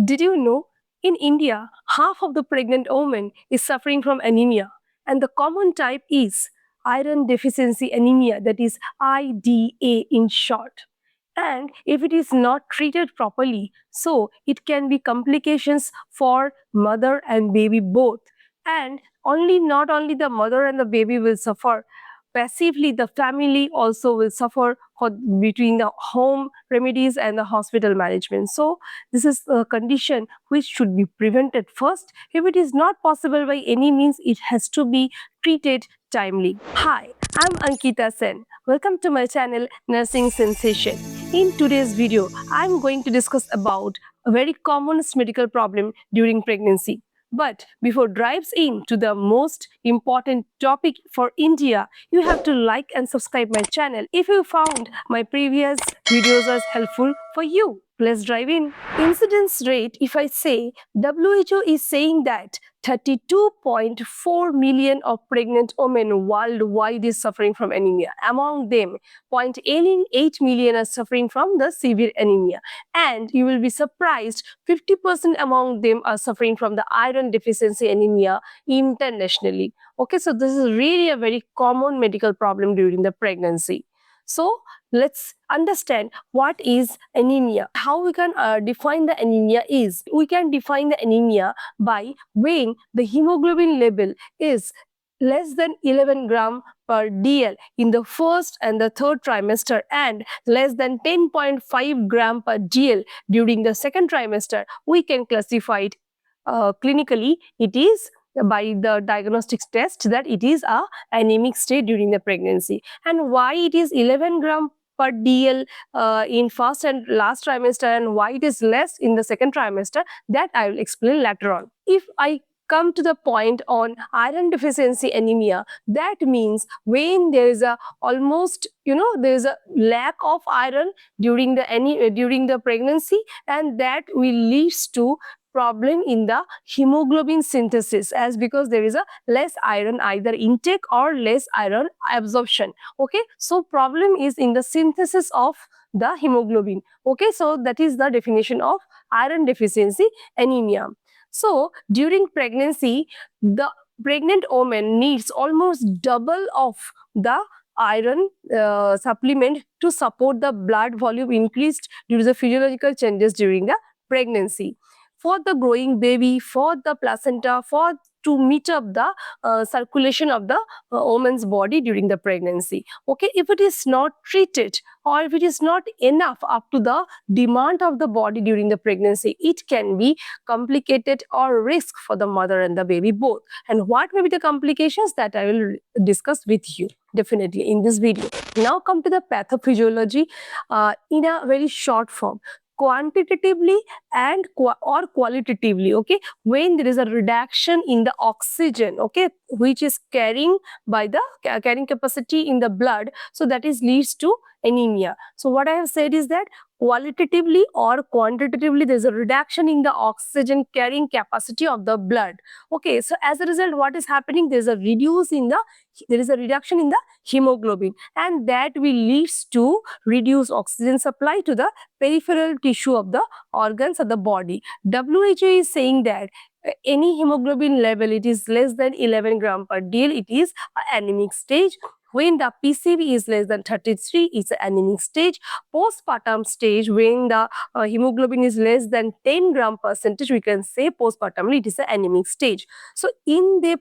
Did you know? In India, half of the pregnant women is suffering from anemia, and the common type is iron deficiency anemia, that is IDA in short. And if it is not treated properly, so it can be complications for mother and baby both. And not only the mother and the baby will suffer, passively the family also will suffer between the home remedies and the hospital management. So this is a condition which should be prevented first. If it is not possible by any means, it has to be treated timely. Hi, I'm Ankita Sen. Welcome to my channel Nursing Sensation. In today's video, I'm going to discuss about a very common medical problem during pregnancy. But before dives into the most important topic for India, you have to like and subscribe my channel if you found my previous videos as helpful for you. Let's dive in. Incidence rate, if I say, WHO is saying that 32.4 million of pregnant women worldwide is suffering from anemia. Among them, 0.8 million are suffering from the severe anemia. And you will be surprised, 50% among them are suffering from the iron deficiency anemia internationally. Okay, so this is really a very common medical problem during the pregnancy. So let's understand what is anemia. How we can define the anemia is, we can define the anemia by weighing the hemoglobin level is less than 11 gram per dl in the first and the third trimester and less than 10.5 gram per dl during the second trimester. We can classify it clinically. It is by the diagnostic test that it is a anemic state during the pregnancy. And why it is 11 gram per dl in first and last trimester and why it is less in the second trimester, that I will explain later on. If I come to the point on iron deficiency anemia, that means when there is a almost there is a lack of iron during the pregnancy, and that will leads to problem in the hemoglobin synthesis, as because there is a less iron either intake or less iron absorption. Okay, so problem is in the synthesis of the hemoglobin. Okay, so that is the definition of iron deficiency anemia. So during pregnancy, the pregnant woman needs almost double of the iron supplement to support the blood volume increased due to the physiological changes during the pregnancy. For the growing baby, for the placenta, for to meet up the circulation of the woman's body during the pregnancy. Okay, if it is not treated or if it is not enough up to the demand of the body during the pregnancy, it can be complicated or risk for the mother and the baby both. And what may be the complications, that I will discuss with you definitely in this video. Now come to the pathophysiology in a very short form, quantitatively and or qualitatively. Okay, when there is a reduction in the oxygen, okay, which is carrying by the carrying capacity in the blood, so that is leads to anemia. So what I have said is that qualitatively or quantitatively there is a reduction in the oxygen carrying capacity of the blood. Okay, so as a result, what is happening, there is a reduction in the hemoglobin, and that will leads to reduced oxygen supply to the peripheral tissue of the organs of the body. WHO is saying that any hemoglobin level, it is less than 11 gram per dl, it is an anemic stage. When the PCV is less than 33, it's an anemic stage. Postpartum stage, when the hemoglobin is less than 10 gram percentage, we can say postpartum, it is an anemic stage. So in the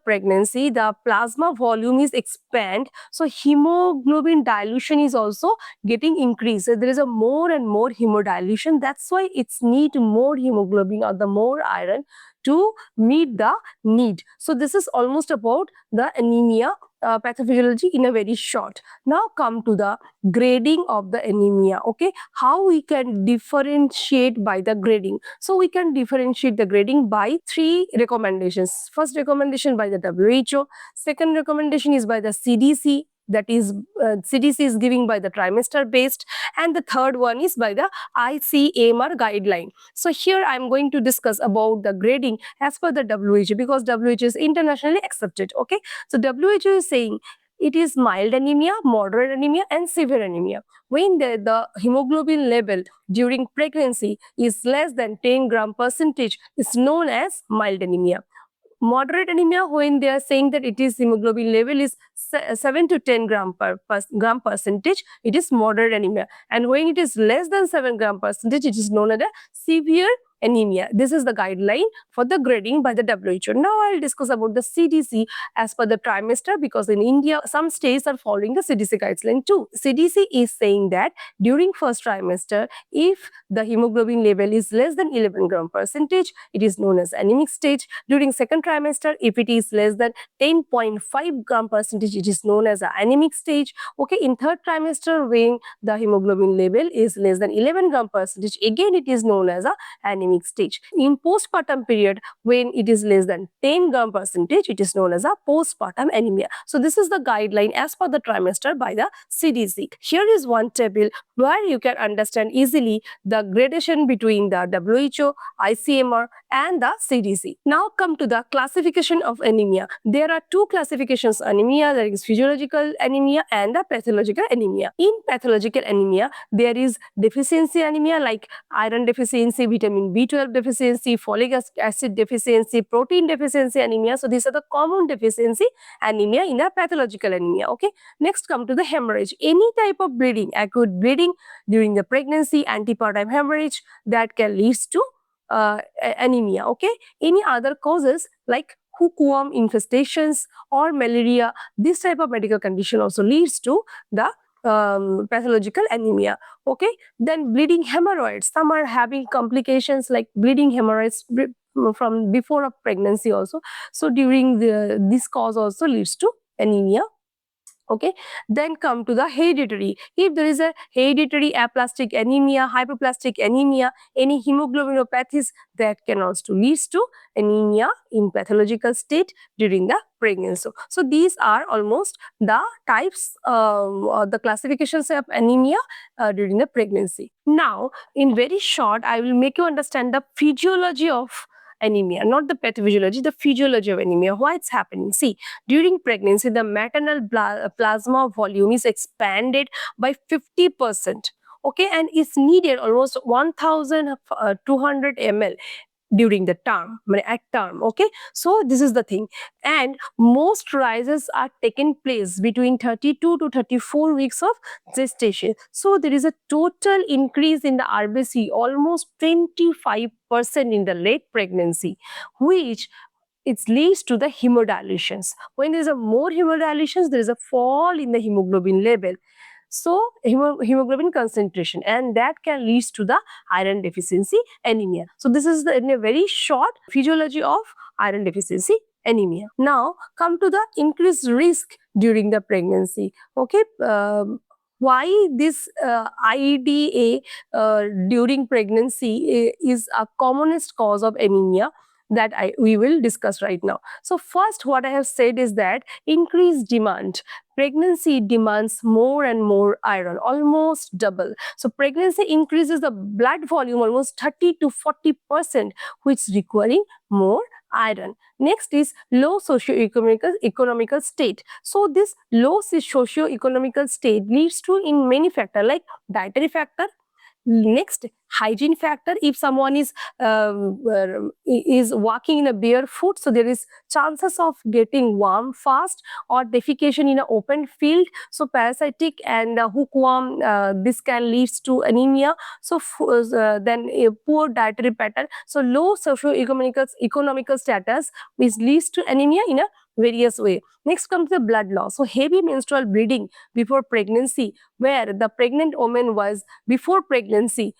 pregnancy, the plasma volume is expand, so hemoglobin dilution is also getting increased. So there is a more and more hemodilution. That's why it's need more hemoglobin or the more iron to meet the need. So this is almost about the anemia pathophysiology in a very short. Now come to the grading of the anemia. Okay, how we can differentiate by the grading? So we can differentiate the grading by three recommendations. First recommendation by the WHO, second recommendation is by the CDC, that is CDC is giving by the trimester based, and the third one is by the ICMR guideline. So here I am going to discuss about the grading as per the WHO, because WHO is internationally accepted. Okay, so WHO is saying it is mild anemia, moderate anemia, and severe anemia. When the hemoglobin level during pregnancy is less than 10 gram percentage, is known as mild anemia. Moderate anemia, when they are saying that it is hemoglobin level is 7 to 10 gram percentage, it is moderate anemia. And when it is less than 7 gram percentage, it is known as a severe anemia. This is the guideline for the grading by the WHO. Now I'll discuss about the CDC as per the trimester, because in India some states are following the CDC guideline too. CDC is saying that during first trimester, if the hemoglobin level is less than 11 gram percentage, it is known as anemic stage. During second trimester, if it is less than 10.5 gram percentage, it is known as an anemic stage. Okay, in third trimester, when the hemoglobin level is less than 11 gram percentage, again it is known as a anemic stage. In postpartum period, when it is less than 10 gram percentage, it is known as a postpartum anemia. So this is the guideline as per the trimester by the CDC. Here is one table where you can understand easily the gradation between the WHO, ICMR and the CDC. Now come to the classification of anemia. There are two classifications of anemia, that is physiological anemia and the pathological anemia. In pathological anemia, there is deficiency anemia like iron deficiency, vitamin B12 deficiency, folic acid deficiency, protein deficiency anemia. So these are the common deficiency anemia in the pathological anemia. Okay. Next come to the hemorrhage. Any type of bleeding, acute bleeding during the pregnancy, antepartum hemorrhage, that can lead to anemia. Okay. Any other causes like hookworm infestations or malaria, this type of medical condition also leads to the pathological anemia. Okay. Then bleeding hemorrhoids, some are having complications like bleeding hemorrhoids from before of pregnancy also. So during this cause also leads to anemia. Okay. Then come to the hereditary. If there is a hereditary aplastic anemia, hypoplastic anemia, any hemoglobinopathies, that can also lead to anemia in pathological state during the pregnancy. So these are almost the types or the classifications of anemia during the pregnancy. Now, in very short, I will make you understand the physiology of anemia, not the pathophysiology, the physiology of anemia. Why it's happening? See, during pregnancy, the maternal plasma volume is expanded by 50%. Okay, and it's needed almost 1,200 ml during the term, at term. Okay, so this is the thing, and most rises are taken place between 32 to 34 weeks of gestation. So there is a total increase in the RBC, almost 25% in the late pregnancy, which it leads to the hemodilutions. When there is a more hemodilutions, there is a fall in the hemoglobin level. So hemoglobin concentration, and that can lead to the iron deficiency anemia. So this is in a very short physiology of iron deficiency anemia. Now come to the increased risk during the pregnancy. Okay. Why this IDA during pregnancy is a commonest cause of anemia, that we will discuss right now. So first, what I have said is that increased demand. Pregnancy demands more and more iron, almost double. So pregnancy increases the blood volume almost 30 to 40%, which is requiring more iron. Next is low socio-economical state. So this low socio-economical state leads to in many factors like dietary factor. Next, hygiene factor. If someone is walking in a barefoot, so there is chances of getting warm fast, or defecation in an open field. So parasitic and hookworm, this can lead to anemia. So then a poor dietary pattern. So low socio-economical status, which leads to anemia in a various way. Next comes the blood loss. So heavy menstrual bleeding before pregnancy, where the pregnant woman was before pregnancy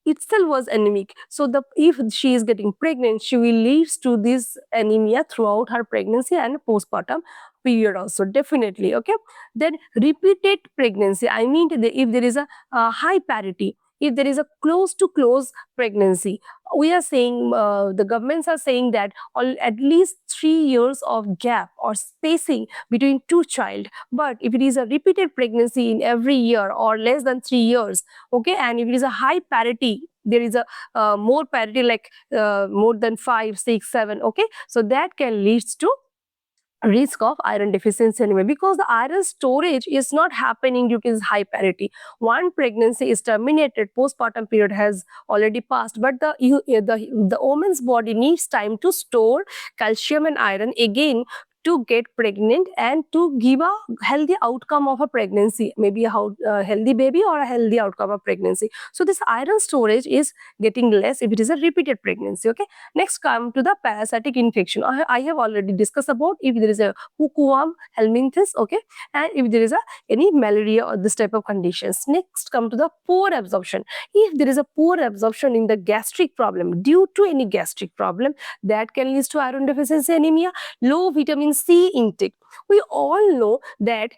itself was anemic. So if she is getting pregnant, she will lead to this anemia throughout her pregnancy and postpartum period also, definitely. Okay. Then repeated pregnancy. I mean, if there is a high parity, if there is a close to close pregnancy, we are saying, the governments are saying that at least 3 years of gap or spacing between two child. But if it is a repeated pregnancy in every year or less than 3 years, okay, and if it is a high parity, there is a more parity like more than 5, 6, 7, okay, so that can lead to risk of iron deficiency anemia, because the iron storage is not happening due to this high parity. One pregnancy is terminated, postpartum period has already passed, but the woman's body needs time to store calcium and iron again to get pregnant and to give a healthy outcome of a pregnancy, maybe a healthy baby or a healthy outcome of pregnancy. So this iron storage is getting less if it is a repeated pregnancy. Okay, next come to the parasitic infection. I have already discussed about if there is a hookworm, helminthes, okay, and if there is any malaria or this type of conditions. Next come to the poor absorption. If there is a poor absorption in the gastric problem due to any gastric problem, that can lead to iron deficiency anemia. Low vitamin C intake. We all know that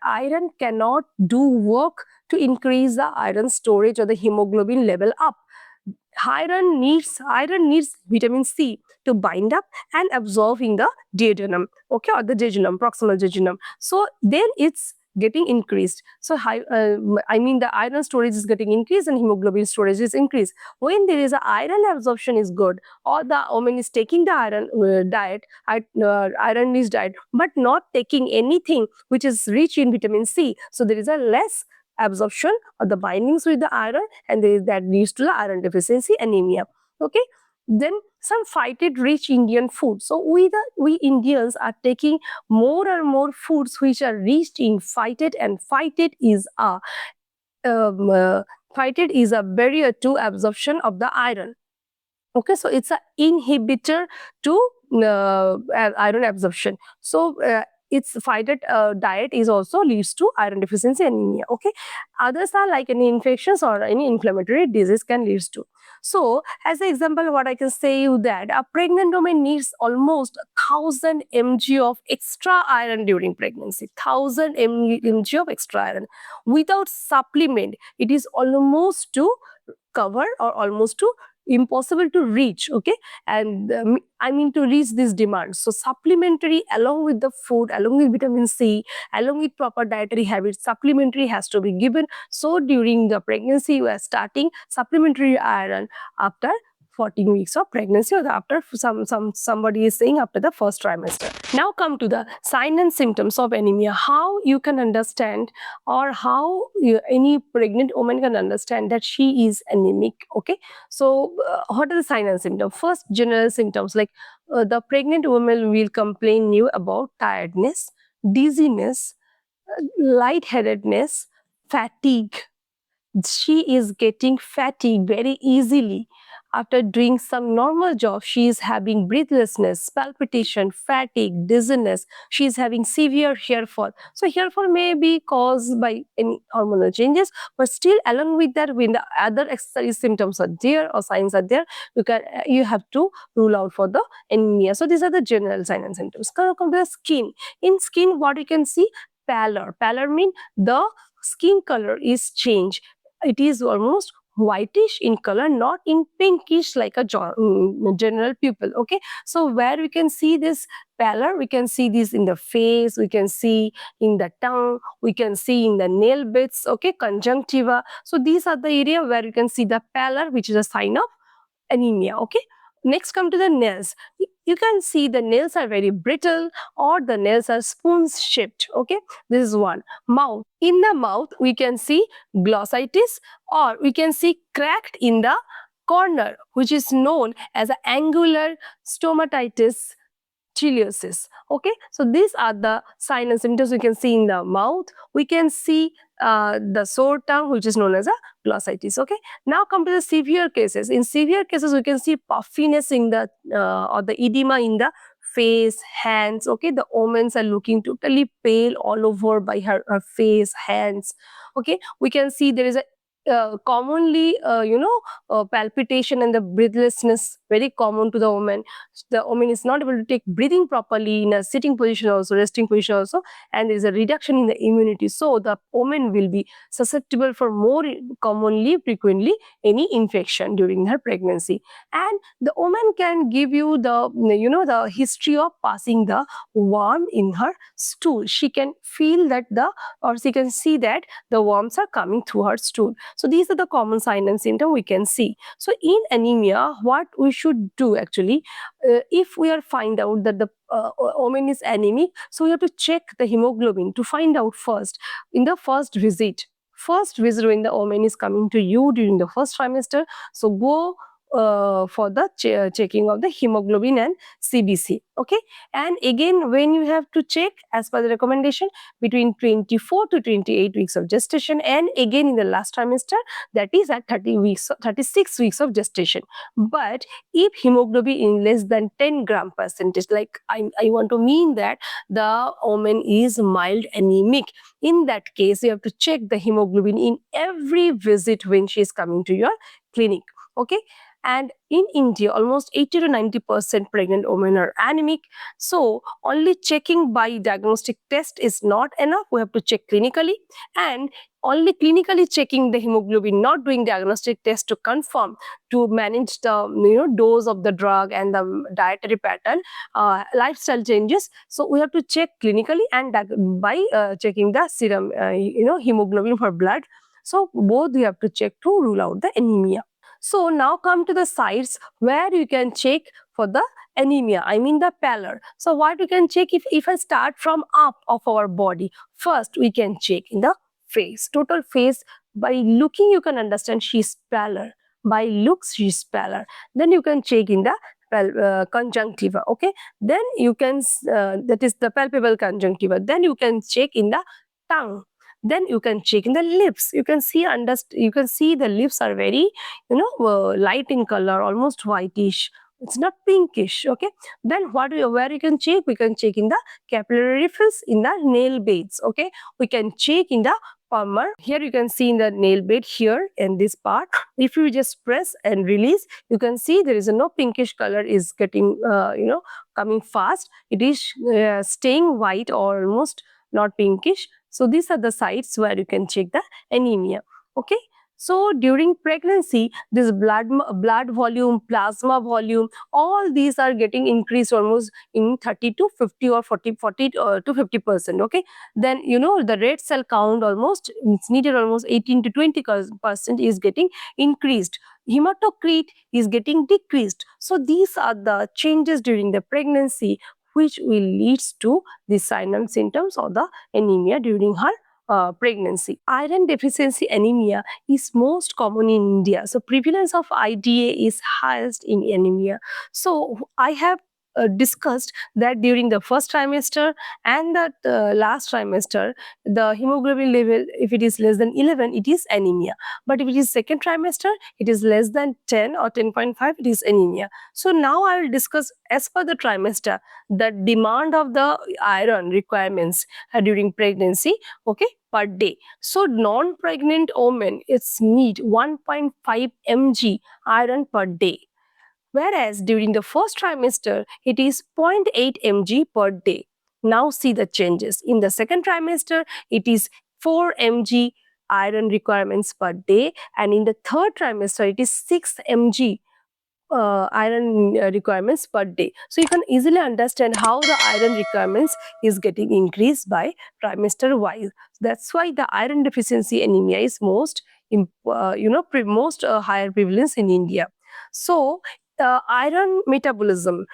iron cannot do work to increase the iron storage or the hemoglobin level up. Iron needs vitamin C to bind up and absorb in the duodenum, okay, or the jejunum, proximal jejunum. So then it's getting increased. So the iron storage is getting increased and hemoglobin storage is increased. When there is a iron absorption is good, or the woman is taking the iron iron rich diet, but not taking anything which is rich in vitamin C. So there is a less absorption of the bindings with the iron, and that leads to the iron deficiency anemia. Okay, then some phytate rich Indian food. So we Indians are taking more and more foods which are rich in phytate, and phytate is a barrier to absorption of the iron. Okay, so it's an inhibitor to iron absorption. So its phytate diet is also leads to iron deficiency anemia. Okay, others are like any infections or any inflammatory disease can lead to. So as an example, what I can say you that a pregnant woman needs almost 1000 mg of extra iron during pregnancy. 1000 mg of extra iron. Without supplement, it is almost to cover or almost to impossible to reach. Okay, and to reach this demand. So supplementary, along with the food, along with vitamin C, along with proper dietary habits, supplementary has to be given. So during the pregnancy you are starting supplementary iron after 14 weeks of pregnancy, or after somebody is saying after the first trimester. Now come to the sign and symptoms of anemia. How you can understand, or how any pregnant woman can understand that she is anemic. Okay, so what are the sign and symptoms? First, general symptoms like the pregnant woman will complain you about tiredness, dizziness, lightheadedness, fatigue. She is getting fatigued very easily. After doing some normal job, she is having breathlessness, palpitation, fatigue, dizziness. She is having severe hair fall. So hair fall may be caused by any hormonal changes, but still along with that, when the other accessory symptoms are there or signs are there, you have to rule out for the anemia. So these are the general signs and symptoms. Come to the skin. In skin, what you can see, pallor. Pallor means the skin color is changed. It is almost whitish in color, not in pinkish like a general pupil. Okay, so where we can see this pallor, we can see this in the face, we can see in the tongue, we can see in the nail bits, okay, conjunctiva. So these are the area where you can see the pallor, which is a sign of anemia. Okay, next come to the nails. You can see the nails are very brittle, or the nails are spoon shaped. Okay, this is one. Mouth. In the mouth we can see glossitis, or we can see cracked in the corner, which is known as angular stomatitis ciliosis. Okay, so these are the signs and symptoms we can see in the mouth. We can see the sore tongue, which is known as a glossitis. Okay, now come to the severe cases. In severe cases, we can see puffiness in the or the edema in the face, hands. Okay, the women are looking totally pale all over by her face, hands. Okay, we can see there is a commonly palpitation and the breathlessness, very common to the woman. The woman is not able to take breathing properly in a sitting position, also resting position also, and there is a reduction in the immunity. So the woman will be susceptible for more commonly, frequently, any infection during her pregnancy. And the woman can give you the history of passing the worm in her stool. She can feel that or she can see that the worms are coming through her stool. So these are the common sign and symptom we can see. So in anemia, what we should do actually, if we are find out that the woman is anemic, so we have to check the hemoglobin to find out first in the first visit. First visit when the woman is coming to you during the first trimester, so go for the checking of the hemoglobin and CBC. Okay, and again when you have to check as per the recommendation between 24 to 28 weeks of gestation, and again in the last trimester, that is at 30 weeks, 36 weeks of gestation. But if hemoglobin in less than 10 gram percentage, like I want to mean that the woman is mild anemic, in that case you have to check the hemoglobin in every visit when she is coming to your clinic. Okay, and in India almost 80 to 90% pregnant women are anemic. So only checking by diagnostic test is not enough, we have to check clinically, and only clinically checking the hemoglobin, not doing diagnostic test to confirm, to manage the dose of the drug and the dietary pattern, lifestyle changes. So we have to check clinically and by checking the serum hemoglobin for blood. So both we have to check to rule out the anemia. So now come to the sites where you can check for the anemia, I mean the pallor. So what you can check, if I start from up of our body, first we can check in the face, total face. By looking you can understand she's pallor, by looks she's pallor. Then you can check in the conjunctiva. Okay, then you can that is the palpable conjunctiva. Then you can check in the tongue. Then you can check in the lips. You can see you can see the lips are very light in color, almost whitish, it's not pinkish. Okay, then where you can check, we can check in the capillary riffles, in the nail beds. Okay, we can check in the palmar. Here you can see in the nail bed, here in this part, if you just press and release, you can see there is no pinkish color is getting coming fast. It is staying white or almost not pinkish. So these are the sites where you can check the anemia. Okay, so during pregnancy, this blood volume, plasma volume, all these are getting increased almost in 30 to 50 or 40 to 50%. Okay, then the red cell count almost, it's needed almost 18 to 20% is getting increased. Hematocrit is getting decreased. So these are the changes during the pregnancy which will leads to the sign and symptoms of the anemia during her pregnancy. Iron deficiency anemia is most common in India. So prevalence of IDA is highest in anemia. So I have discussed that during the first trimester and the last trimester, the hemoglobin level, if it is less than 11, it is anemia. But if it is second trimester, it is less than 10 or 10.5, it is anemia. So now I will discuss as per the trimester the demand of the iron requirements during pregnancy, okay, per day. So non-pregnant women, it's need 1.5 mg iron per day, whereas during the first trimester it is zero point 0.8 mg per day. Now see the changes. In the second trimester it is 4 mg iron requirements per day, and in the third trimester it is 6 mg iron requirements per day. So you can easily understand how the iron requirements is getting increased by trimester wise. That's why the iron deficiency anemia is most higher prevalence in India. So iron metabolism,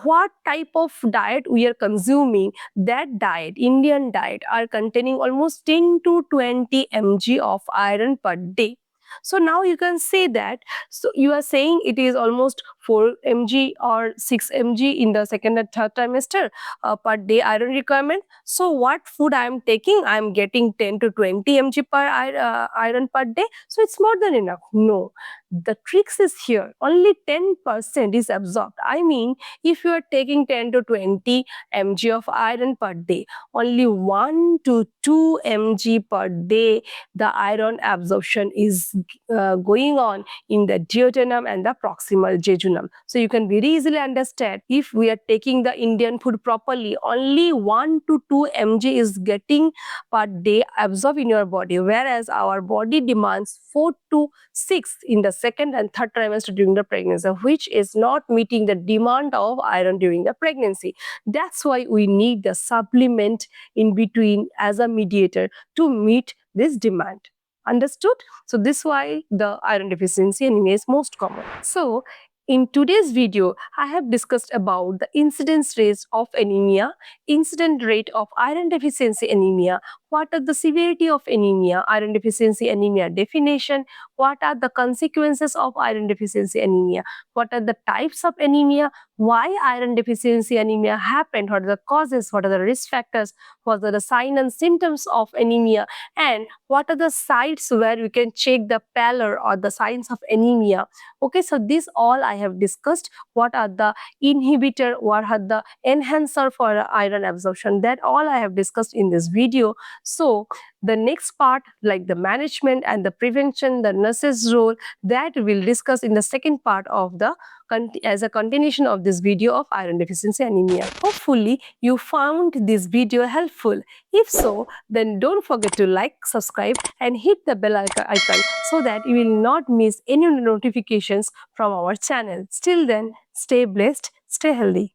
what type of diet we are consuming, that diet, Indian diet, are containing almost 10 to 20 mg of iron per day. So now you can say that, so you are saying it is almost 4 mg or 6 mg in the second and third trimester per day iron requirement. So what food I am taking, I am getting 10 to 20 mg per iron per day. So it's more than enough. No, the tricks is here. Only 10% is absorbed. I mean, if you are taking 10 to 20 mg of iron per day, only 1 to 2 mg per day the iron absorption is going on in the duodenum and the proximal jejunum. So you can very easily understand, if we are taking the Indian food properly, only 1 to 2 mg is getting per day absorbed in your body, whereas our body demands 4 to 6 in the second and third trimester during the pregnancy, which is not meeting the demand of iron during the pregnancy. That's why we need the supplement in between as a mediator to meet this demand. Understood? So this is why the iron deficiency anemia is most common. So in today's video, I have discussed about the incidence rate of anemia, incident rate of iron deficiency anemia, what are the severity of anemia, iron deficiency anemia definition, what are the consequences of iron deficiency anemia, what are the types of anemia, why iron deficiency anemia happened, what are the causes, what are the risk factors, what are the signs and symptoms of anemia, and what are the sites where we can check the pallor or the signs of anemia. Okay, so this all I have discussed. What are the inhibitor, what are the enhancer for iron absorption, that all I have discussed in this video. So the next part, like the management and the prevention, the nurse's role, that we'll discuss in the second part of the as a continuation of this video of iron deficiency anemia. Hopefully you found this video helpful. If so, then don't forget to like, subscribe and hit the bell icon so that you will not miss any notifications from our channel. Till then, stay blessed, stay healthy.